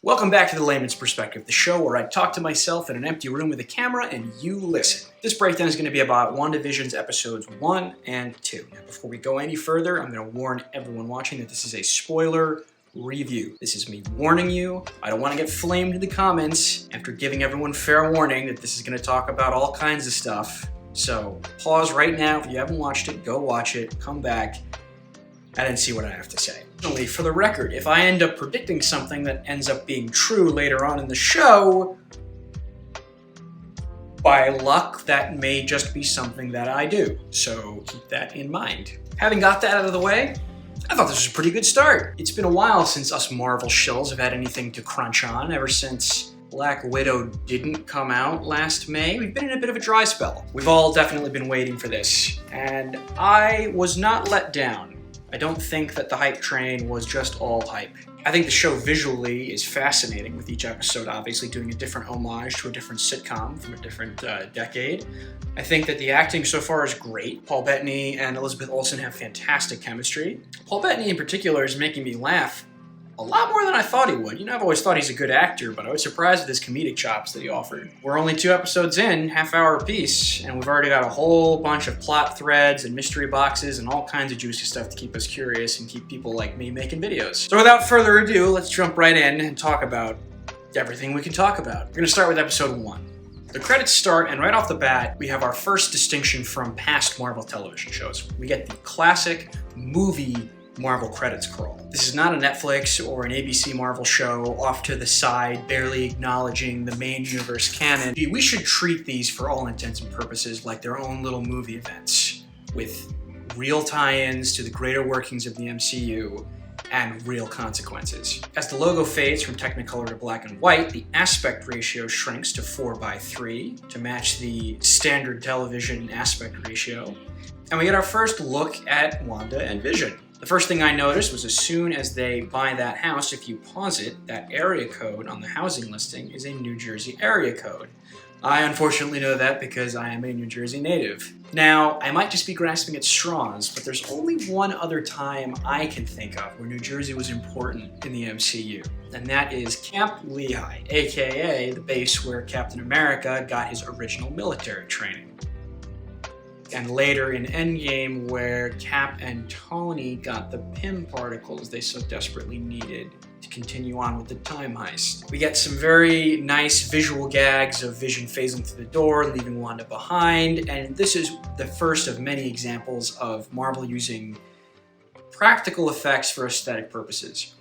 Welcome back to The Layman's Perspective, the show where I talk to myself in an empty room with a camera and you listen. This breakdown is going to be about WandaVision's episodes 1 and 2. Now, before we go any further, I'm going to warn everyone watching that this is a spoiler review. This is me warning you. I don't want to get flamed in the comments after giving everyone fair warning that this is going to talk about all kinds of stuff. So pause right now. If you haven't watched it, go watch it, come back, and then see what I have to say. Only for the record, if I end up predicting something that ends up being true later on in the show, by luck, that may just be something that I do. So keep that in mind. Having got that out of the way, I thought this was a pretty good start. It's been a while since us Marvel shills have had anything to crunch on. Ever since Black Widow didn't come out last May, we've been in a bit of a dry spell. We've all definitely been waiting for this, and I was not let down. I don't think that the hype train was just all hype. I think the show visually is fascinating, with each episode obviously doing a different homage to a different sitcom from a different decade. I think that the acting so far is great. Paul Bettany and Elizabeth Olsen have fantastic chemistry. Paul Bettany in particular is making me laugh a lot more than I thought he would. You know, I've always thought he's a good actor, but I was surprised with his comedic chops that he offered. We're only 2 episodes in, half-hour apiece, and we've already got a whole bunch of plot threads and mystery boxes and all kinds of juicy stuff to keep us curious and keep people like me making videos. So without further ado, let's jump right in and talk about everything we can talk about. We're gonna start with episode 1. The credits start, and right off the bat, we have our first distinction from past Marvel television shows. We get the classic movie Marvel credits crawl. This is not a Netflix or an ABC Marvel show off to the side, barely acknowledging the main universe canon. We should treat these, for all intents and purposes, like their own little movie events, with real tie-ins to the greater workings of the MCU and real consequences. As the logo fades from Technicolor to black and white, the aspect ratio shrinks to 4:3 to match the standard television aspect ratio. And we get our first look at Wanda and Vision. The first thing I noticed was as soon as they buy that house, if you pause it, that area code on the housing listing is a New Jersey area code. I unfortunately know that because I am a New Jersey native. Now, I might just be grasping at straws, but there's only one other time I can think of where New Jersey was important in the MCU, and that is Camp Lehigh, aka the base where Captain America got his original military training. And later in Endgame, where Cap and Tony got the Pym particles they so desperately needed to continue on with the time heist. We get some very nice visual gags of Vision phasing through the door, leaving Wanda behind, and this is the first of many examples of Marvel using practical effects for aesthetic purposes.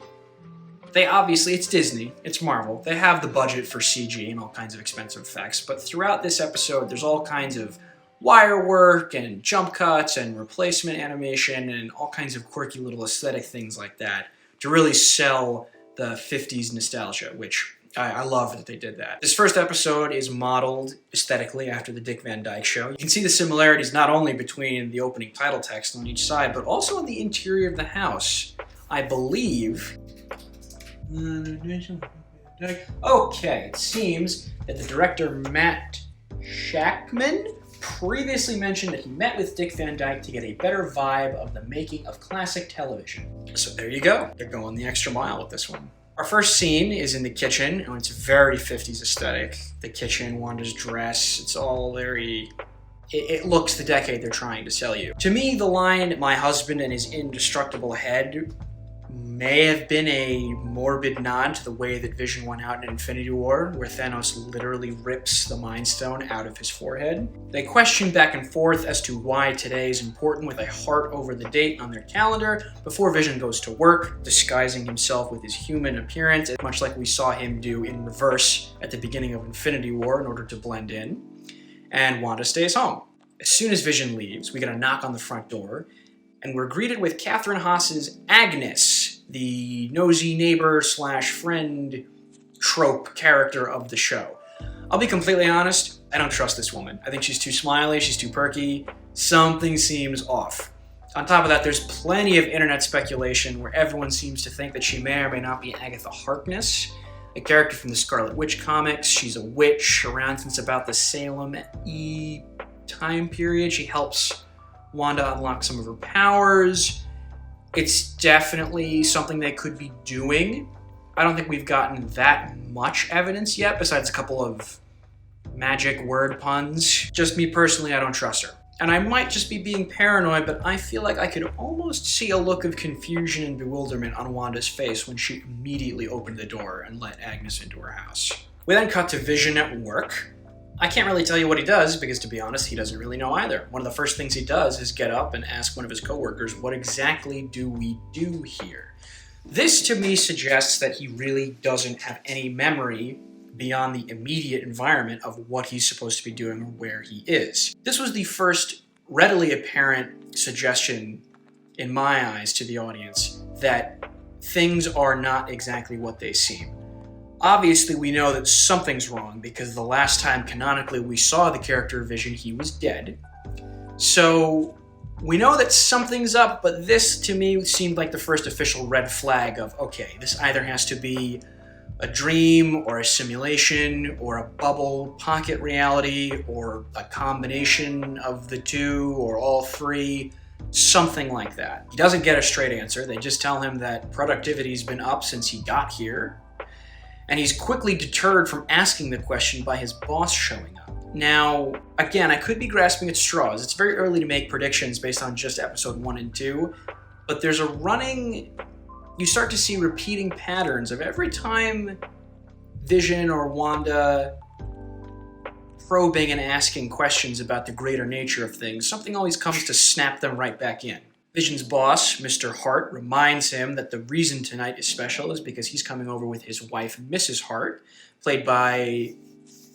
They obviously, it's Disney, it's Marvel, they have the budget for CG and all kinds of expensive effects, but throughout this episode, there's all kinds of wire work and jump cuts and replacement animation and all kinds of quirky little aesthetic things like that to really sell the 50s nostalgia, which I love that they did that. This first episode is modeled aesthetically after the Dick Van Dyke Show. You can see the similarities not only between the opening title text on each side, but also in the interior of the house. I believe... Okay, it seems that the director Matt Shakman previously mentioned that he met with Dick Van Dyke to get a better vibe of the making of classic television. So there you go. They're going the extra mile with this one. Our first scene is in the kitchen, and it's very 50s aesthetic. The kitchen, Wanda's dress, it's all very... It looks the decade they're trying to sell you. To me, the line, "my husband and his indestructible head," may have been a morbid nod to the way that Vision went out in Infinity War, where Thanos literally rips the Mind Stone out of his forehead. They question back and forth as to why today is important with a heart over the date on their calendar before Vision goes to work, disguising himself with his human appearance, much like we saw him do in reverse at the beginning of Infinity War in order to blend in. And Wanda stays home. As soon as Vision leaves, we get a knock on the front door, and we're greeted with Catherine Haas's Agnes, the nosy neighbor slash friend trope character of the show. I'll be completely honest, I don't trust this woman. I think she's too smiley, she's too perky, something seems off. On top of that, there's plenty of internet speculation where everyone seems to think that she may or may not be Agatha Harkness, a character from the Scarlet Witch comics. She's a witch around since about the Salem-y time period. She helps Wanda unlock some of her powers. It's definitely something they could be doing. I don't think we've gotten that much evidence yet, besides a couple of magic word puns. Just me personally, I don't trust her. And I might just be being paranoid, but I feel like I could almost see a look of confusion and bewilderment on Wanda's face when she immediately opened the door and let Agnes into her house. We then cut to Vision at work. I can't really tell you what he does because, to be honest, he doesn't really know either. One of the first things he does is get up and ask one of his coworkers, what exactly do we do here? This, to me, suggests that he really doesn't have any memory beyond the immediate environment of what he's supposed to be doing or where he is. This was the first readily apparent suggestion, in my eyes, to the audience that things are not exactly what they seem. Obviously, we know that something's wrong because the last time canonically we saw the character Vision, he was dead. So we know that something's up, but this to me seemed like the first official red flag of, okay, this either has to be a dream or a simulation or a bubble pocket reality or a combination of the two or all three, something like that. He doesn't get a straight answer. They just tell him that productivity's been up since he got here, and he's quickly deterred from asking the question by his boss showing up. Now, again, I could be grasping at straws. It's very early to make predictions based on just episode 1 and 2, but there's a running... You start to see repeating patterns of every time Vision or Wanda probing and asking questions about the greater nature of things, something always comes to snap them right back in. Vision's boss, Mr. Hart, reminds him that the reason tonight is special is because he's coming over with his wife, Mrs. Hart, played by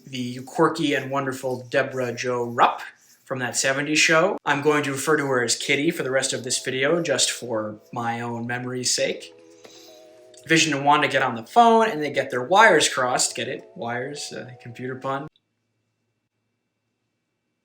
the quirky and wonderful Deborah Jo Rupp from that 70s show. I'm going to refer to her as Kitty for the rest of this video, just for my own memory's sake. Vision and Wanda get on the phone, and they get their wires crossed. Get it? Wires, computer pun.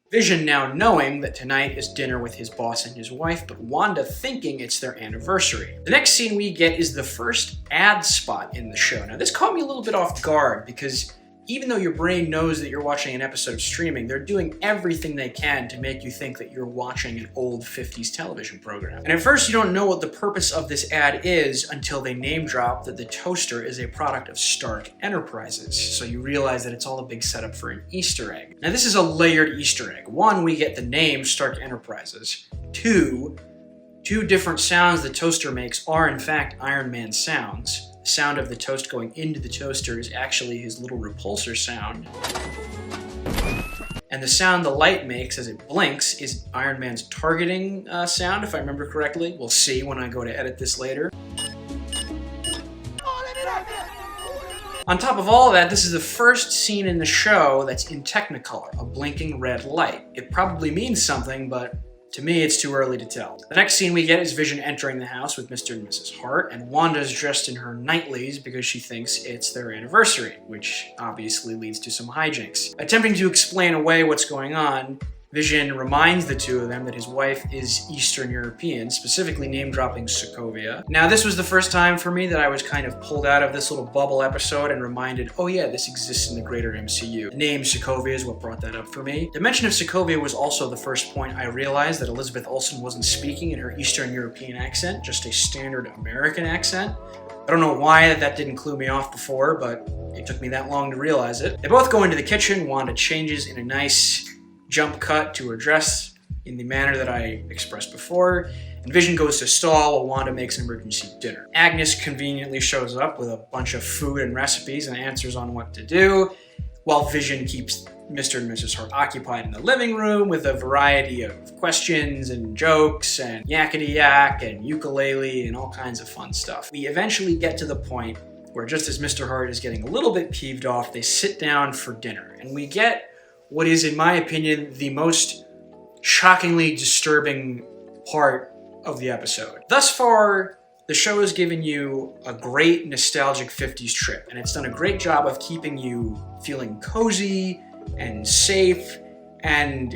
Vision now knowing that tonight is dinner with his boss and his wife, but Wanda thinking it's their anniversary. The next scene we get is the first ad spot in the show. Now, this caught me a little bit off guard because even though your brain knows that you're watching an episode of streaming, they're doing everything they can to make you think that you're watching an old 50s television program. And at first you don't know what the purpose of this ad is until they name drop that the toaster is a product of Stark Enterprises. So you realize that it's all a big setup for an Easter egg. Now this is a layered Easter egg. One, we get the name Stark Enterprises. Two different sounds the toaster makes are in fact Iron Man sounds. The sound of the toast going into the toaster is actually his little repulsor sound. And the sound the light makes as it blinks is Iron Man's targeting sound, if I remember correctly. We'll see when I go to edit this later. On top of all of that, this is the first scene in the show that's in Technicolor, a blinking red light. It probably means something, but to me, it's too early to tell. The next scene we get is Vision entering the house with Mr. and Mrs. Hart, and Wanda's dressed in her nightlies because she thinks it's their anniversary, which obviously leads to some hijinks. Attempting to explain away what's going on, Vision reminds the two of them that his wife is Eastern European, specifically name-dropping Sokovia. Now, this was the first time for me that I was kind of pulled out of this little bubble episode and reminded, oh yeah, this exists in the greater MCU. The name Sokovia is what brought that up for me. The mention of Sokovia was also the first point I realized that Elizabeth Olsen wasn't speaking in her Eastern European accent, just a standard American accent. I don't know why that didn't clue me off before, but it took me that long to realize it. They both go into the kitchen. Wanda changes in a nice jump cut to her dress in the manner that I expressed before, and Vision goes to stall while Wanda makes an emergency dinner. Agnes conveniently shows up with a bunch of food and recipes and answers on what to do, while Vision keeps Mr. and Mrs. Hart occupied in the living room with a variety of questions and jokes and yakety-yak and ukulele and all kinds of fun stuff. We eventually get to the point where just as Mr. Hart is getting a little bit peeved off, they sit down for dinner, and we get what is, in my opinion, the most shockingly disturbing part of the episode. Thus far, the show has given you a great nostalgic 50s trip, and it's done a great job of keeping you feeling cozy and safe and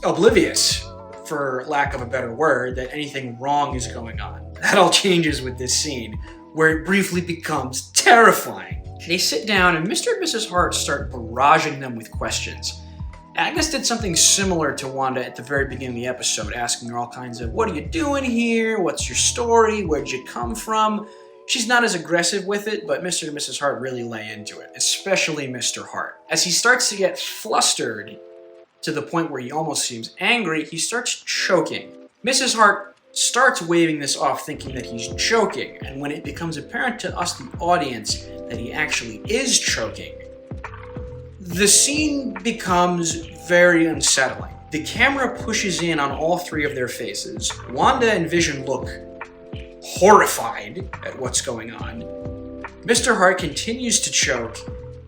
oblivious, for lack of a better word, that anything wrong is going on. That all changes with this scene, where it briefly becomes terrifying. They sit down and Mr. and Mrs. Hart start barraging them with questions. Agnes did something similar to Wanda at the very beginning of the episode, asking her all kinds of, what are you doing here? What's your story? Where'd you come from? She's not as aggressive with it, but Mr. and Mrs. Hart really lay into it, especially Mr. Hart. As he starts to get flustered to the point where he almost seems angry, he starts choking. Mrs. Hart starts waving this off, thinking that he's joking, and when it becomes apparent to us, the audience, that he actually is choking, the scene becomes very unsettling. The camera pushes in on all three of their faces. Wanda and Vision look horrified at what's going on. Mr. Hart continues to choke,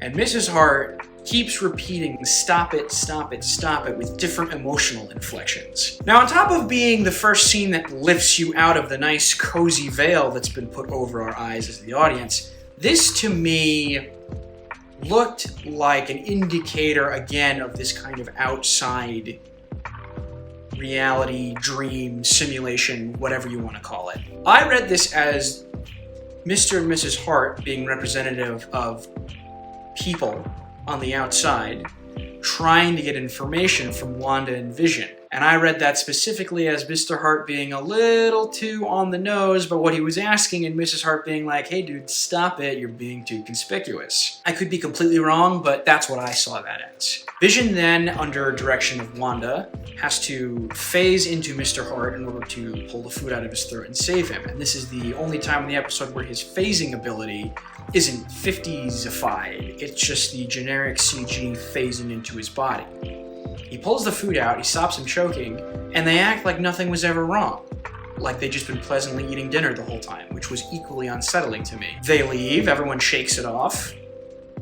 and Mrs. Hart keeps repeating, "Stop it, stop it, stop it," with different emotional inflections. Now, on top of being the first scene that lifts you out of the nice cozy veil that's been put over our eyes as the audience, this to me looked like an indicator, again, of this kind of outside reality, dream, simulation, whatever you want to call it. I read this as Mr. and Mrs. Hart being representative of people on the outside trying to get information from Wanda and Vision. And I read that specifically as Mr. Hart being a little too on the nose by what he was asking, and Mrs. Hart being like, "Hey dude, stop it, you're being too conspicuous." I could be completely wrong, but that's what I saw that as. Vision then, under direction of Wanda, has to phase into Mr. Hart in order to pull the food out of his throat and save him. And this is the only time in the episode where his phasing ability isn't 50s-ified. It's just the generic CG phasing into his body. He pulls the food out, he stops him choking, and they act like nothing was ever wrong. Like they'd just been pleasantly eating dinner the whole time, which was equally unsettling to me. They leave, everyone shakes it off,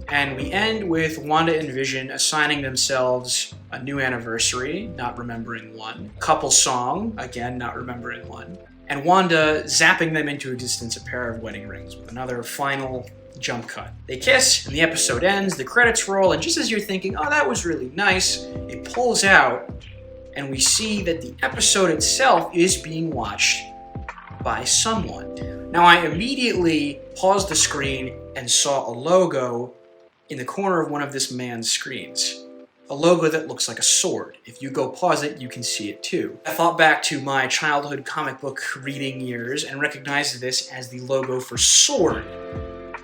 and we end with Wanda and Vision assigning themselves a new anniversary, not remembering one, couple song, again, not remembering one, and Wanda zapping them into existence a pair of wedding rings with another final jump cut. They kiss, and the episode ends, the credits roll, and just as you're thinking, oh, that was really nice, it pulls out, and we see that the episode itself is being watched by someone. Now, I immediately paused the screen and saw a logo in the corner of one of this man's screens. A logo that looks like a sword. If you go pause it, you can see it too. I thought back to my childhood comic book reading years and recognized this as the logo for sword.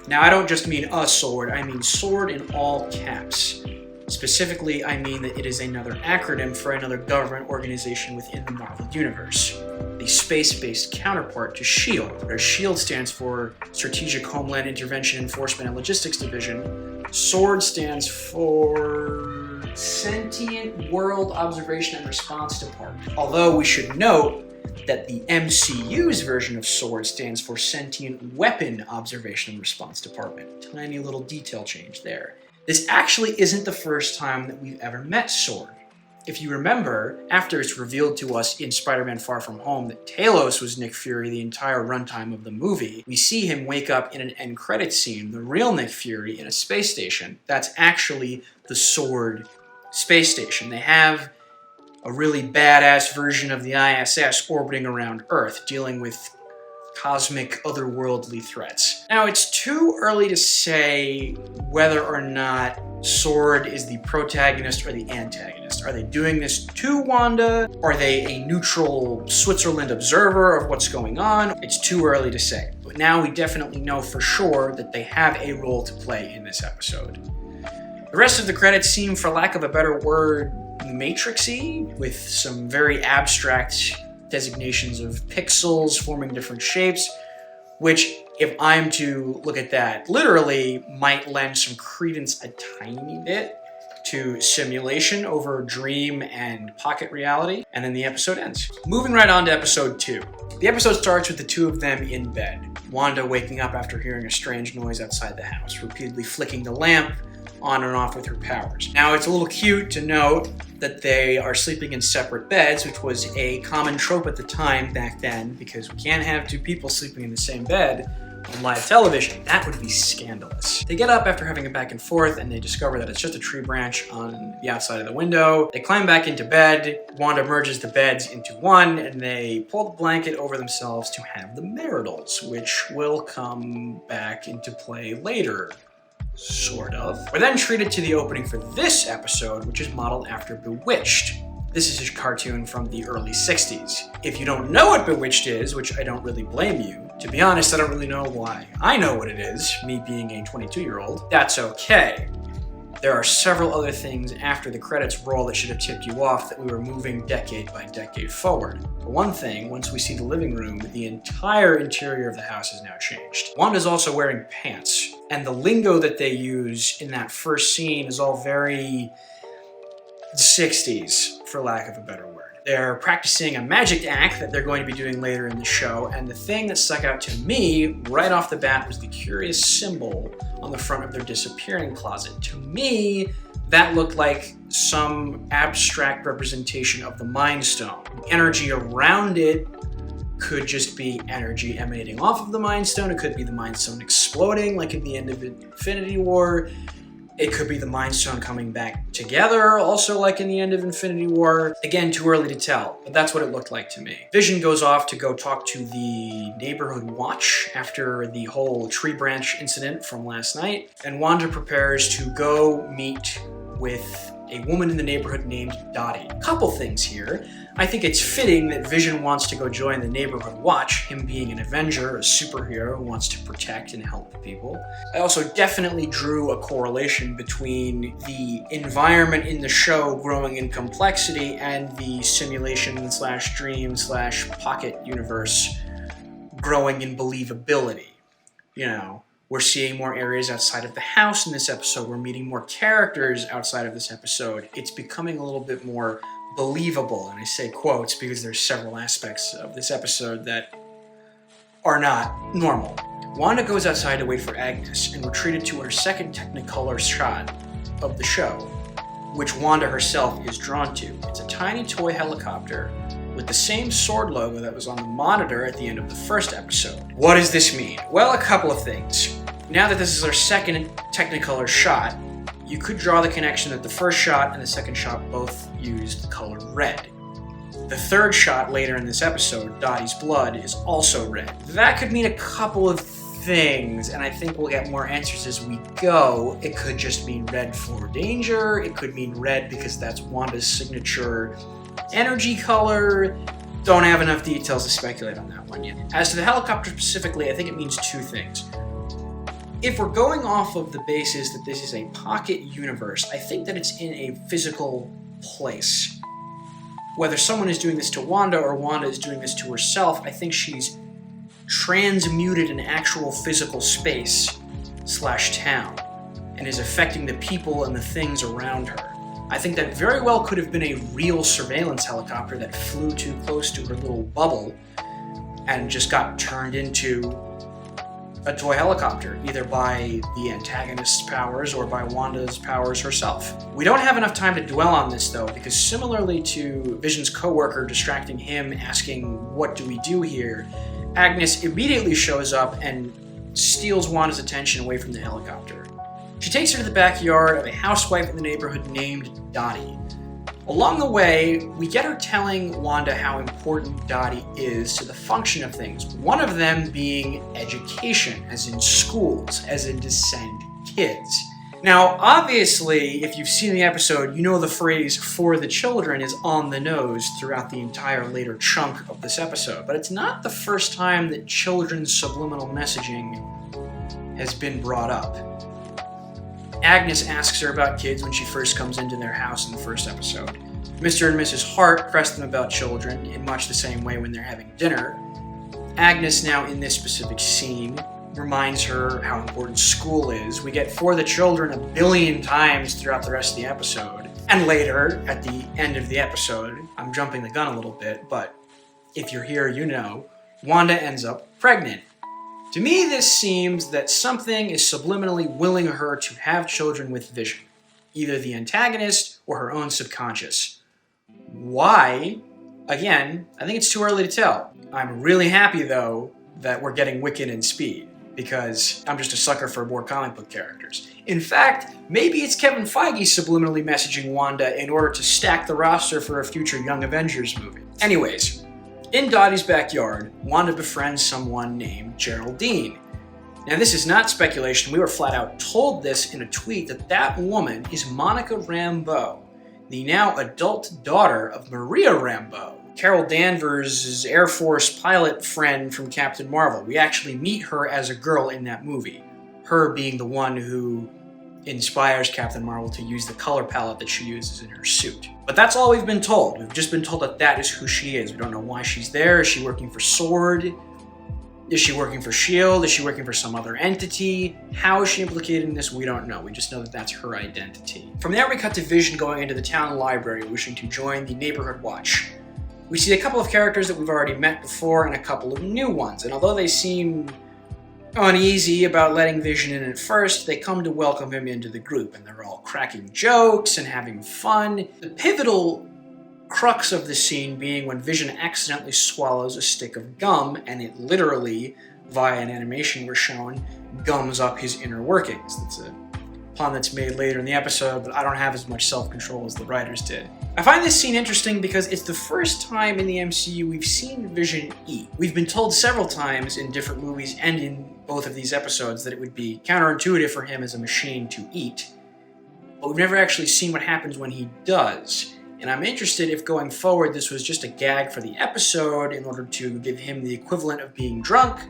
Now, I don't just mean a sword, I mean sword in all caps. Specifically, I mean that it is another acronym for another government organization within the Marvel Universe. The space-based counterpart to SHIELD, where SHIELD stands for Strategic Homeland Intervention Enforcement and Logistics Division. SWORD stands for Sentient World Observation and Response Department. Although we should note that the MCU's version of SWORD stands for Sentient Weapon Observation and Response Department. Tiny little detail change there. This actually isn't the first time that we've ever met SWORD. If you remember, after it's revealed to us in Spider-Man Far From Home that Talos was Nick Fury the entire runtime of the movie, we see him wake up in an end credits scene, the real Nick Fury, in a space station. That's actually the SWORD space station. They have a really badass version of the ISS orbiting around Earth, dealing with cosmic, otherworldly threats. Now, it's too early to say whether or not SWORD is the protagonist or the antagonist. Are they doing this to Wanda? Are they a neutral Switzerland observer of what's going on? It's too early to say. But now we definitely know for sure that they have a role to play in this episode. The rest of the credits seem, for lack of a better word, Matrix-y, with some very abstract designations of pixels forming different shapes, which, if I'm to look at that literally, might lend some credence a tiny bit to simulation over dream and pocket reality, and then the episode ends. Moving right on to episode 2. The episode starts with the two of them in bed. Wanda waking up after hearing a strange noise outside the house, repeatedly flicking the lamp on and off with her powers. Now, it's a little cute to note that they are sleeping in separate beds, which was a common trope at the time back then, because we can't have two people sleeping in the same bed on live television. That would be scandalous. They get up after having a back and forth, and they discover that it's just a tree branch on the outside of the window. They climb back into bed. Wanda merges the beds into one, and they pull the blanket over themselves to have the maritals, which will come back into play later. Sort of. We're then treated to the opening for this episode, which is modeled after Bewitched. This is a cartoon from the early 60s. If you don't know what Bewitched is, which I don't really blame you, to be honest, I don't really know why I know what it is, me being a 22-year-old, that's okay. There are several other things after the credits roll that should have tipped you off that we were moving decade by decade forward. For one thing, once we see the living room, the entire interior of the house has now changed. Wanda's also wearing pants, and the lingo that they use in that first scene is all very 60s, for lack of a better word. They're practicing a magic act that they're going to be doing later in the show, and the thing that stuck out to me right off the bat was the curious symbol on the front of their disappearing closet. To me, that looked like some abstract representation of the Mind Stone. The energy around it could just be energy emanating off of the Mind Stone. It could be the Mind Stone exploding, like in the end of Infinity War. It could be the Mind Stone coming back together, also like in the end of Infinity War. Again, too early to tell, but that's what it looked like to me. Vision goes off to go talk to the neighborhood watch after the whole tree branch incident from last night, and Wanda prepares to go meet with a woman in the neighborhood named Dottie. Couple things here. I think it's fitting that Vision wants to go join the neighborhood watch, him being an Avenger, a superhero who wants to protect and help people. I also definitely drew a correlation between the environment in the show growing in complexity and the simulation/dream/pocket universe growing in believability. You know, we're seeing more areas outside of the house in this episode. We're meeting more characters outside of this episode. It's becoming a little bit more believable, and I say quotes because there's several aspects of this episode that are not normal. Wanda goes outside to wait for Agnes, and we're treated to her second Technicolor shot of the show, which Wanda herself is drawn to. It's a tiny toy helicopter with the same sword logo that was on the monitor at the end of the first episode. What does this mean? Well, a couple of things. Now that this is our second Technicolor shot, you could draw the connection that the first shot and the second shot both used the color red. The third shot later in this episode, Dottie's blood, is also red. That could mean a couple of things, and I think we'll get more answers as we go. It could just mean red for danger. It could mean red because that's Wanda's signature energy color. Don't have enough details to speculate on that one yet. As to the helicopter specifically, I think it means two things. If we're going off of the basis that this is a pocket universe, I think that it's in a physical place. Whether someone is doing this to Wanda or Wanda is doing this to herself, I think she's transmuted an actual physical space/town and is affecting the people and the things around her. I think that very well could have been a real surveillance helicopter that flew too close to her little bubble and just got turned into a toy helicopter, either by the antagonist's powers or by Wanda's powers herself. We don't have enough time to dwell on this though, because similarly to Vision's co-worker distracting him, asking, "What do we do here?" Agnes immediately shows up and steals Wanda's attention away from the helicopter. She takes her to the backyard of a housewife in the neighborhood named Dottie. Along the way, we get her telling Wanda how important Dottie is to the function of things. One of them being education, as in schools, as in to send kids. Now, obviously, if you've seen the episode, you know the phrase "for the children" is on the nose throughout the entire later chunk of this episode. But it's not the first time that children's subliminal messaging has been brought up. Agnes asks her about kids when she first comes into their house in the first episode. Mr. and Mrs. Hart press them about children in much the same way when they're having dinner. Agnes, now in this specific scene, reminds her how important school is. We get "for the children" a billion times throughout the rest of the episode. And later, at the end of the episode, I'm jumping the gun a little bit, but if you're here, you know, Wanda ends up pregnant. To me, this seems that something is subliminally willing her to have children with Vision, either the antagonist or her own subconscious. Why? Again, I think it's too early to tell. I'm really happy, though, that we're getting Wiccan and Speed, because I'm just a sucker for more comic book characters. In fact, maybe it's Kevin Feige subliminally messaging Wanda in order to stack the roster for a future Young Avengers movie. Anyways, in Dottie's backyard, Wanda befriends someone named Geraldine. Now, this is not speculation. We were flat out told this in a tweet that that woman is Monica Rambeau, the now adult daughter of Maria Rambeau, Carol Danvers' Air Force pilot friend from Captain Marvel. We actually meet her as a girl in that movie, her being the one who inspires Captain Marvel to use the color palette that she uses in her suit. But that's all we've been told. We've just been told that that is who she is. We don't know why she's there. Is she working for SWORD? Is she working for S.H.I.E.L.D.? Is she working for some other entity? How is she implicated in this? We don't know. We just know that that's her identity. From there, we cut to Vision going into the town library, wishing to join the Neighborhood Watch. We see a couple of characters that we've already met before and a couple of new ones, and although they seem uneasy about letting Vision in at first, they come to welcome him into the group, and they're all cracking jokes and having fun. The pivotal crux of the scene being when Vision accidentally swallows a stick of gum, and it literally, via an animation we're shown, gums up his inner workings. That's a pun that's made later in the episode, but I don't have as much self-control as the writers did. I find this scene interesting because it's the first time in the MCU we've seen Vision eat. We've been told several times in different movies and in both of these episodes that it would be counterintuitive for him as a machine to eat, but we've never actually seen what happens when he does. And I'm interested if going forward this was just a gag for the episode in order to give him the equivalent of being drunk,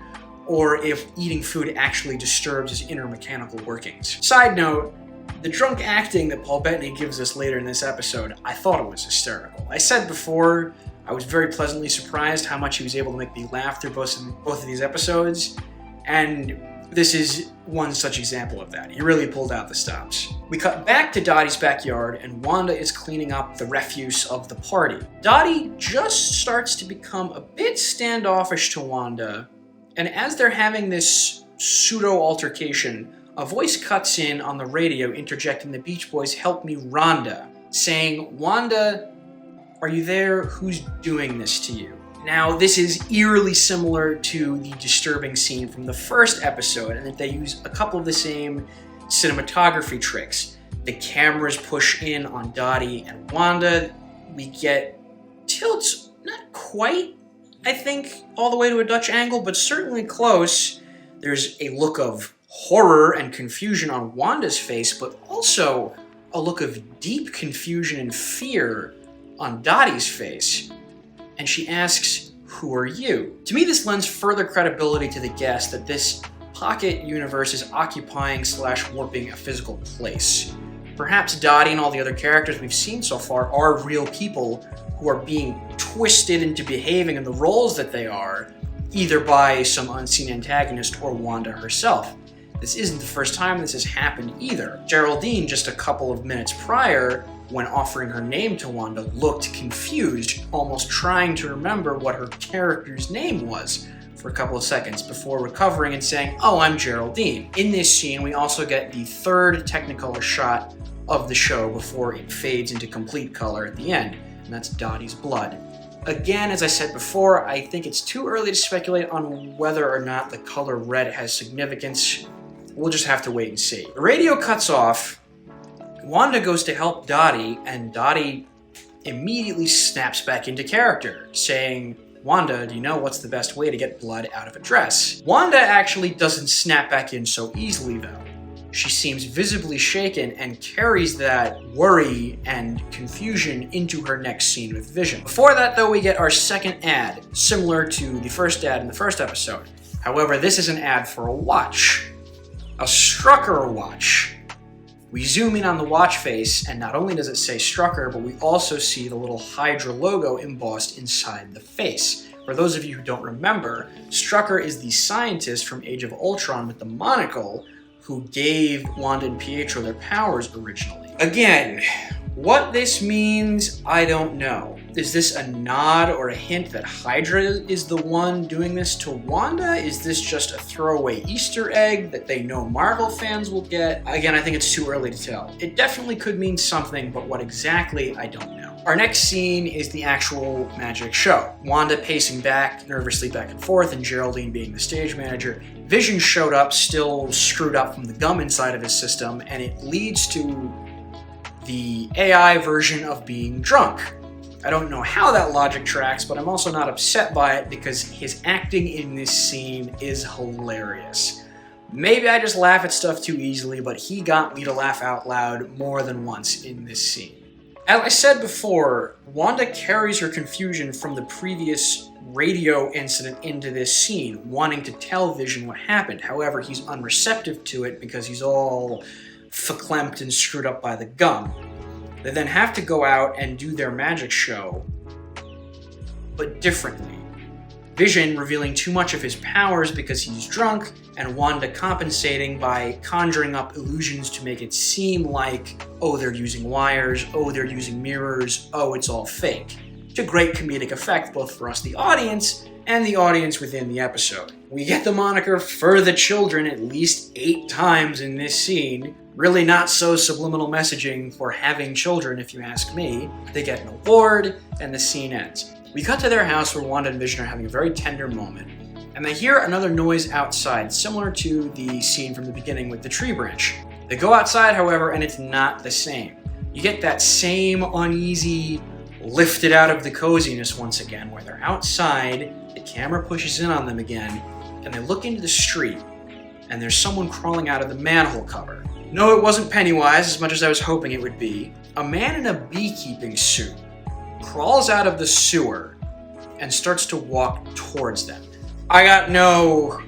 or if eating food actually disturbs his inner mechanical workings. Side note, the drunk acting that Paul Bettany gives us later in this episode, I thought it was hysterical. I said before, I was very pleasantly surprised how much he was able to make me laugh through both of these episodes, and this is one such example of that. He really pulled out the stops. We cut back to Dottie's backyard, and Wanda is cleaning up the refuse of the party. Dottie just starts to become a bit standoffish to Wanda, and as they're having this pseudo-altercation, a voice cuts in on the radio interjecting the Beach Boys' "Help Me, Rhonda," saying, "Wanda, are you there? Who's doing this to you?" Now, this is eerily similar to the disturbing scene from the first episode, in that they use a couple of the same cinematography tricks. The cameras push in on Dottie and Wanda. We get tilts, not quite, I think, all the way to a Dutch angle, but certainly close. There's a look of horror and confusion on Wanda's face, but also a look of deep confusion and fear on Dottie's face. And she asks, "Who are you?" To me, this lends further credibility to the guess that this pocket universe is occupying / warping a physical place. Perhaps Dottie and all the other characters we've seen so far are real people who are being twisted into behaving in the roles that they are, either by some unseen antagonist or Wanda herself. This isn't the first time this has happened either. Geraldine, just a couple of minutes prior, when offering her name to Wanda, looked confused, almost trying to remember what her character's name was for a couple of seconds before recovering and saying, "Oh, I'm Geraldine." In this scene, we also get the third Technicolor shot of the show before it fades into complete color at the end, and that's Dottie's blood. Again, as I said before, I think it's too early to speculate on whether or not the color red has significance. We'll just have to wait and see. The radio cuts off. Wanda goes to help Dottie, and Dottie immediately snaps back into character, saying, "Wanda, do you know what's the best way to get blood out of a dress?" Wanda actually doesn't snap back in so easily, though. She seems visibly shaken and carries that worry and confusion into her next scene with Vision. Before that, though, we get our second ad, similar to the first ad in the first episode. However, this is an ad for a watch. A Strucker watch. We zoom in on the watch face, and not only does it say Strucker, but we also see the little Hydra logo embossed inside the face. For those of you who don't remember, Strucker is the scientist from Age of Ultron with the monocle who gave Wanda and Pietro their powers originally. Again, what this means, I don't know. Is this a nod or a hint that Hydra is the one doing this to Wanda? Is this just a throwaway Easter egg that they know Marvel fans will get? Again, I think it's too early to tell. It definitely could mean something, but what exactly, I don't know. Our next scene is the actual magic show. Wanda pacing back, nervously back and forth, and Geraldine being the stage manager. Vision showed up, still screwed up from the gum inside of his system, and it leads to the AI version of being drunk. I don't know how that logic tracks, but I'm also not upset by it because his acting in this scene is hilarious. Maybe I just laugh at stuff too easily, but he got me to laugh out loud more than once in this scene. As I said before, Wanda carries her confusion from the previous radio incident into this scene, wanting to tell Vision what happened. However, he's unreceptive to it because he's all verklempt and screwed up by the gum. They then have to go out and do their magic show, but differently. Vision revealing too much of his powers because he's drunk, and Wanda compensating by conjuring up illusions to make it seem like, oh, they're using wires, oh, they're using mirrors, oh, it's all fake. To great comedic effect both for us, the audience, and the audience within the episode. We get the moniker for the children at least 8 times in this scene. Really not so subliminal messaging for having children, if you ask me. They get an award, and the scene ends. We cut to their house where Wanda and Vision are having a very tender moment, and they hear another noise outside, similar to the scene from the beginning with the tree branch. They go outside, however, and it's not the same. You get that same uneasy, lifted out of the coziness once again, where they're outside, the camera pushes in on them again, and they look into the street, and there's someone crawling out of the manhole cover. No, it wasn't Pennywise, as much as I was hoping it would be. A man in a beekeeping suit crawls out of the sewer and starts to walk towards them. I got no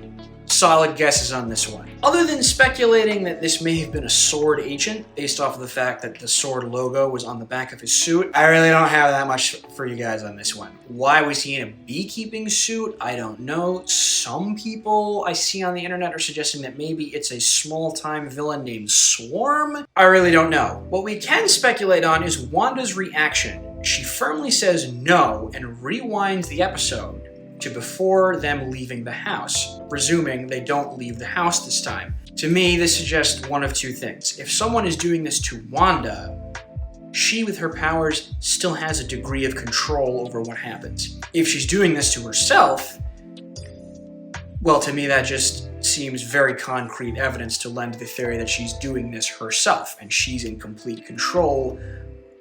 solid guesses on this one, other than speculating that this may have been a sword agent based off of the fact that the sword logo was on the back of his suit. I really don't have that much for you guys on this one. Why was he in a beekeeping suit? I don't know. Some people I see on the internet are suggesting that maybe it's a small-time villain named Swarm. I really don't know. What we can speculate on is Wanda's reaction. She firmly says no and rewinds the episode to before them leaving the house, presuming they don't leave the house this time. To me, this suggests one of two things. If someone is doing this to Wanda, she, with her powers, still has a degree of control over what happens. If she's doing this to herself, well, to me that just seems very concrete evidence to lend to the theory that she's doing this herself, and she's in complete control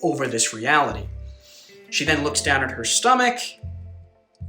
over this reality. She then looks down at her stomach,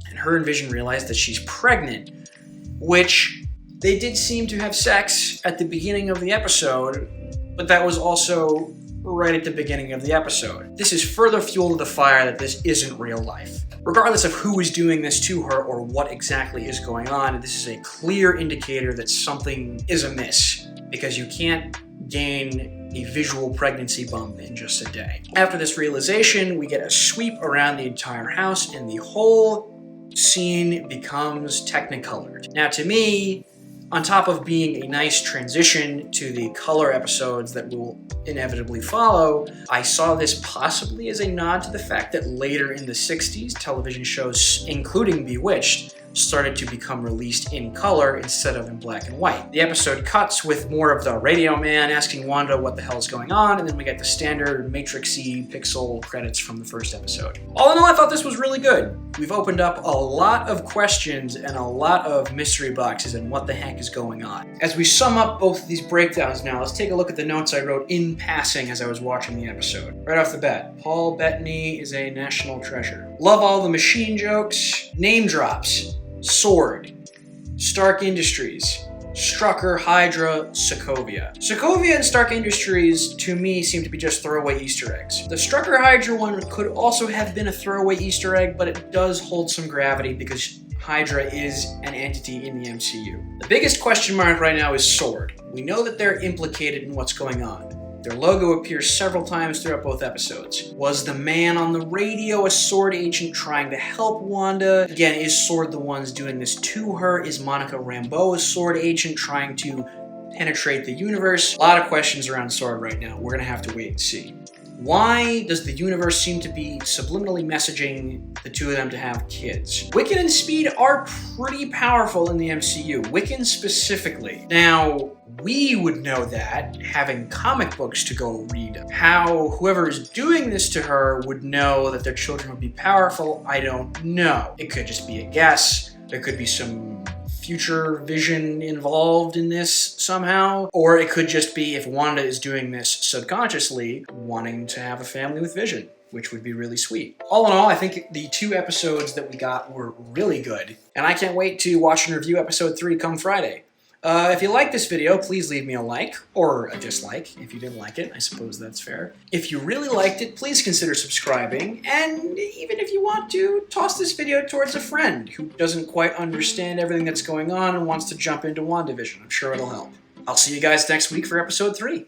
and her and Vision realize that she's pregnant, which they did seem to have sex at the beginning of the episode, but that was also right at the beginning of the episode. This is further fuel to the fire that this isn't real life. Regardless of who is doing this to her or what exactly is going on, this is a clear indicator that something is amiss, because you can't gain a visual pregnancy bump in just a day. After this realization, we get a sweep around the entire house, and the whole scene becomes technicolored. Now, to me, on top of being a nice transition to the color episodes that will inevitably follow, I saw this possibly as a nod to the fact that later in the 60s, television shows, including Bewitched, started to become released in color instead of in black and white. The episode cuts with more of the radio man asking Wanda what the hell's going on, and then we get the standard matrixy pixel credits from the first episode. All in all, I thought this was really good. We've opened up a lot of questions and a lot of mystery boxes and what the heck is going on. As we sum up both of these breakdowns now, let's take a look at the notes I wrote in passing as I was watching the episode. Right off the bat, Paul Bettany is a national treasure. Love all the machine jokes, name drops, Sword, Stark Industries, Strucker, Hydra, Sokovia. Sokovia and Stark Industries, to me, seem to be just throwaway Easter eggs. The Strucker Hydra one could also have been a throwaway Easter egg, but it does hold some gravity because Hydra is an entity in the MCU. The biggest question mark right now is Sword. We know that they're implicated in what's going on. Their logo appears several times throughout both episodes. Was the man on the radio a Sword agent trying to help Wanda? Again, is Sword the ones doing this to her? Is Monica Rambeau a Sword agent trying to penetrate the universe? A lot of questions around Sword right now. We're gonna have to wait and see. Why does the universe seem to be subliminally messaging the two of them to have kids? Wiccan and Speed are pretty powerful in the MCU, Wiccan specifically. Now, we would know that, having comic books to go read. How whoever is doing this to her would know that their children would be powerful, I don't know. It could just be a guess. There could be some future vision involved in this somehow. Or it could just be, if Wanda is doing this subconsciously, wanting to have a family with Vision, which would be really sweet. All in all, I think the 2 episodes that we got were really good, and I can't wait to watch and review episode 3 come Friday. If you like this video, please leave me a like, or a dislike if you didn't like it. I suppose that's fair. If you really liked it, please consider subscribing, and even if you want to, toss this video towards a friend who doesn't quite understand everything that's going on and wants to jump into WandaVision. I'm sure it'll help. I'll see you guys next week for episode 3.